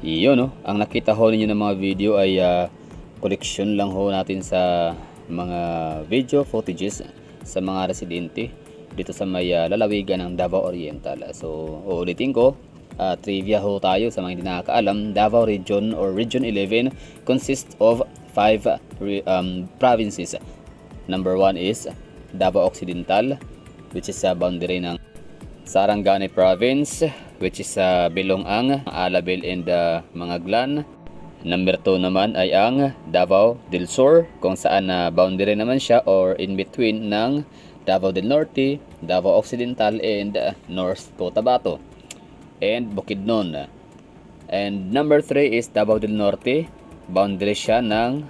Iyon, no? Ang nakita ho ninyo ng mga video ay collection lang ho natin sa mga video footages sa mga residente dito sa may lalawigan ng Davao Oriental. So uulitin ko, trivia ho tayo sa mga hindi nakakaalam. Davao Region or Region 11 consists of 5 provinces. Number 1 is Davao Occidental, which is sa boundary ng Sarangani Province, which is sa Bilong-ang, Alabel and Mangaglan. Number 2 naman ay ang Davao del Sur, kung saan boundary naman siya or in between ng Davao del Norte, Davao Occidental and North Cotabato and Bukidnon. And number 3 is Davao del Norte, boundary siya ng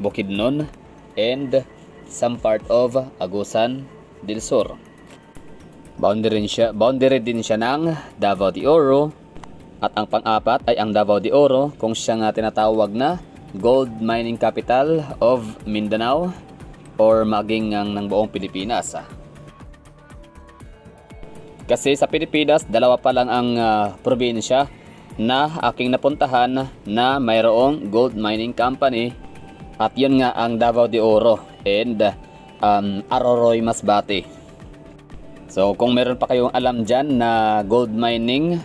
Bukidnon and some part of Agusan del Sur. Boundary din siya ng Davao de Oro. At ang pang-apat ay ang Davao de Oro, kung siya nga tinatawag na gold mining capital of Mindanao or maging ng buong Pilipinas. Kasi sa Pilipinas, dalawa pa lang ang probinsya na aking napuntahan na mayroong gold mining company, at yun nga ang Davao de Oro and Aroroy Masbate. So kung meron pa kayong alam dyan na gold mining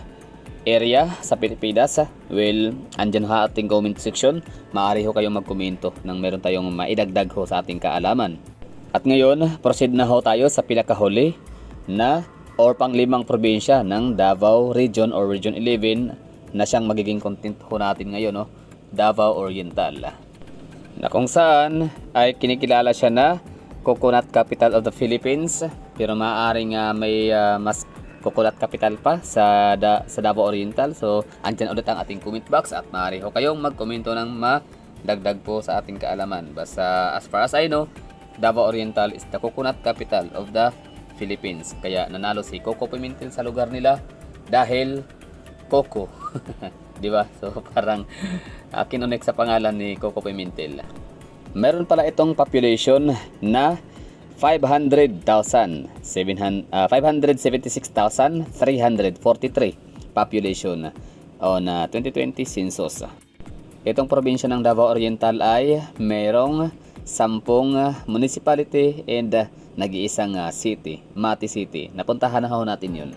area sa Pilipinas, well, andyan ha ating comment section. Maaari ho kayong magkomento nang meron tayong maidagdag ho sa ating kaalaman. At ngayon, proceed na ho tayo sa pinakahuli na or pang-limang probinsya ng Davao Region or Region 11 na siyang magiging content ho natin ngayon, no? Davao Oriental, na kung saan ay kinikilala siya na Coconut Capital of the Philippines, pero maaaring may mas coconut capital pa sa Davao Oriental. So andyan ulit ang ating comment box at maaari ho kayong magkomento ng madagdag po sa ating kaalaman. Basta as far as I know, Davao Oriental is the coconut capital of the Philippines. Kaya nanalo si Coco Pimentel sa lugar nila dahil Coco. Di ba? So parang kinunik sa pangalan ni Coco Pimentel. Meron pala itong population na 576,343 population on 2020 census. Itong probinsya ng Davao Oriental ay mayroong 10 municipality and nag-iisang city, Mati City. Napuntahan na ho natin yun,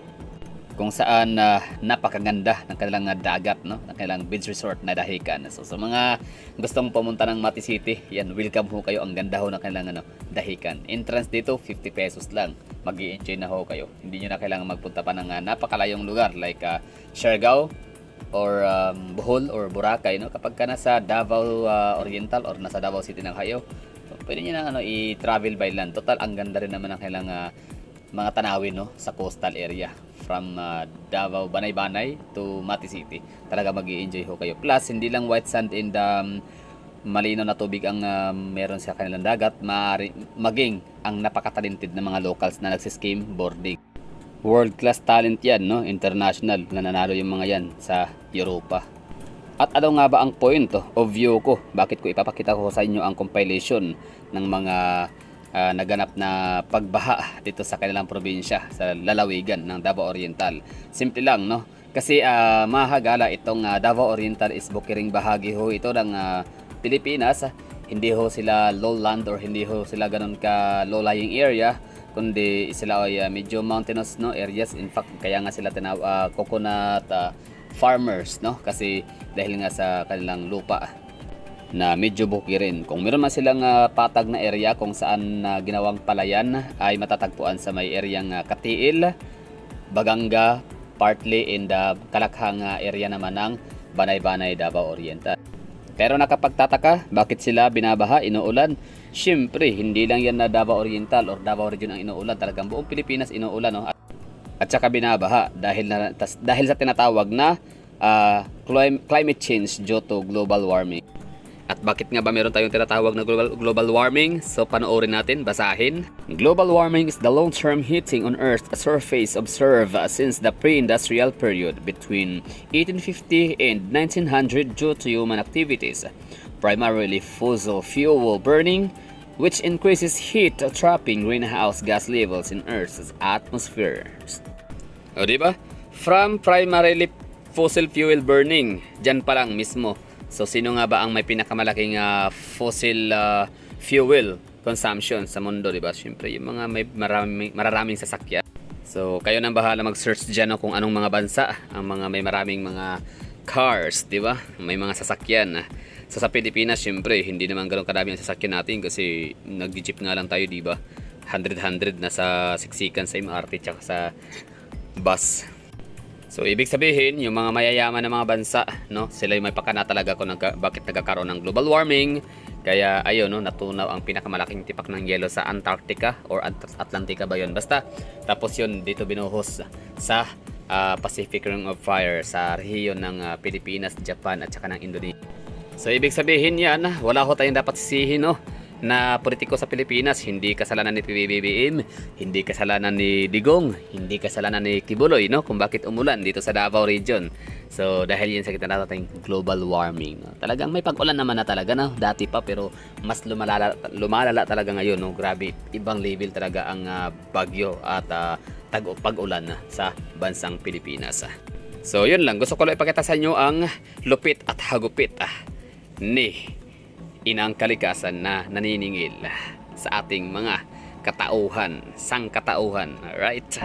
kung saan napakaganda ng kanilang dagat, no? Ng kanilang beach resort na Dahican. So sa mga gustong pumunta ng Mati City, yan, welcome ho kayo. Ang ganda ho ng kanilang Dahican. Entrance dito 50 pesos lang. Mag-i-enjoy na ho kayo. Hindi nyo na kailangan magpunta pa ng napakalayong lugar like Siargao or Bohol or Boracay, no? Kapag ka nasa Davao Oriental or nasa Davao City na kayo, so, pwede nyo na i-travel by land. Total, ang ganda rin naman ng kailang mga tanawin, no, sa coastal area from Davao, Banay-Banay to Mati City. Talaga mag-i-enjoy ho kayo. Plus, hindi lang white sand and malinaw na tubig ang meron sa kanilang dagat, maging ang napakatalented na mga locals na nagsiskame boarding. World class talent yan, no? International na nanalo yung mga yan sa Europa. At ano nga ba ang point of view ko? Bakit ko ipapakita ko sa inyo ang compilation ng mga naganap na pagbaha dito sa kanilang probinsya sa lalawigan ng Davao Oriental? Simple lang, no? Kasi mahagala itong Davao Oriental is bukiring bahagi ho ito ng Pilipinas. Hindi ho sila lowland or hindi ho sila ganun ka low-lying area, kundi sila ay medyo mountainous, no, areas. In fact, kaya nga sila coconut farmers, no? Kasi dahil nga sa kanilang lupa na medyo bukirin. Kung meron man silang patag na area kung saan ginawang palayan, ay matatagpuan sa may areang Katiil, Baganga, partly in the Kalakhang area naman ng Banay-Banay, Davao Oriental. Pero nakapagtataka, bakit sila binabaha, inuulan? Siyempre, hindi lang yan na Davao Oriental or Davao Region ang inuulan. Talagang buong Pilipinas inuulan, no? At saka binabaha dahil sa tinatawag na climate change due to global warming. At bakit nga ba meron tayong tinatawag na global warming? So panoorin natin, basahin. Global warming is the long-term heating on Earth's surface observed since the pre-industrial period between 1850 and 1900 due to human activities, primarily fossil fuel burning, which increases heat trapping greenhouse gas levels in Earth's atmosphere. O diba? From primarily fossil fuel burning. Diyan pa lang mismo. So sino nga ba ang may pinakamalaking fossil fuel consumption sa mundo, di ba? Siyempre, yung mga may mararaming sasakyan. So kayo nang bahala mag-search diyan kung anong mga bansa ang mga may maraming mga cars, di ba? May mga sasakyan. So sa Pilipinas, siyempre, hindi naman ganoon kadami ang sasakyan natin kasi nag-jeep nga lang tayo, di ba? 100 na sa siksikan sa MRT tsaka sa bus. So ibig sabihin, yung mga mayayaman na mga bansa, no, sila yung may pakana talaga kung bakit nagkakaroon ng global warming. Kaya ayun, no, natunaw ang pinakamalaking tipak ng yelo sa Antarctica or Atlantica ba yun? Basta, tapos yun dito binuhos sa Pacific Ring of Fire sa rehiyon ng Pilipinas, Japan at saka ng Indonesia. So ibig sabihin yan, wala ho tayong dapat sisihin, no, na politiko sa Pilipinas. Hindi kasalanan ni PBBM, hindi kasalanan ni Digong, hindi kasalanan ni Kibuloy, no, kung bakit umulan dito sa Davao region. So dahil yun sa nating global warming, no? Talagang may pag-ulan naman na talaga, no, dati pa, pero mas lumalala talaga ngayon, no. Grabe, ibang level talaga ang bagyo at pag-ulan sa bansang Pilipinas. So yun lang, gusto ko lang ipakita sa inyo ang lupit at hagupit ni inang kalikasan na naniningil sa ating mga katauhan, sangkatauhan. Alright?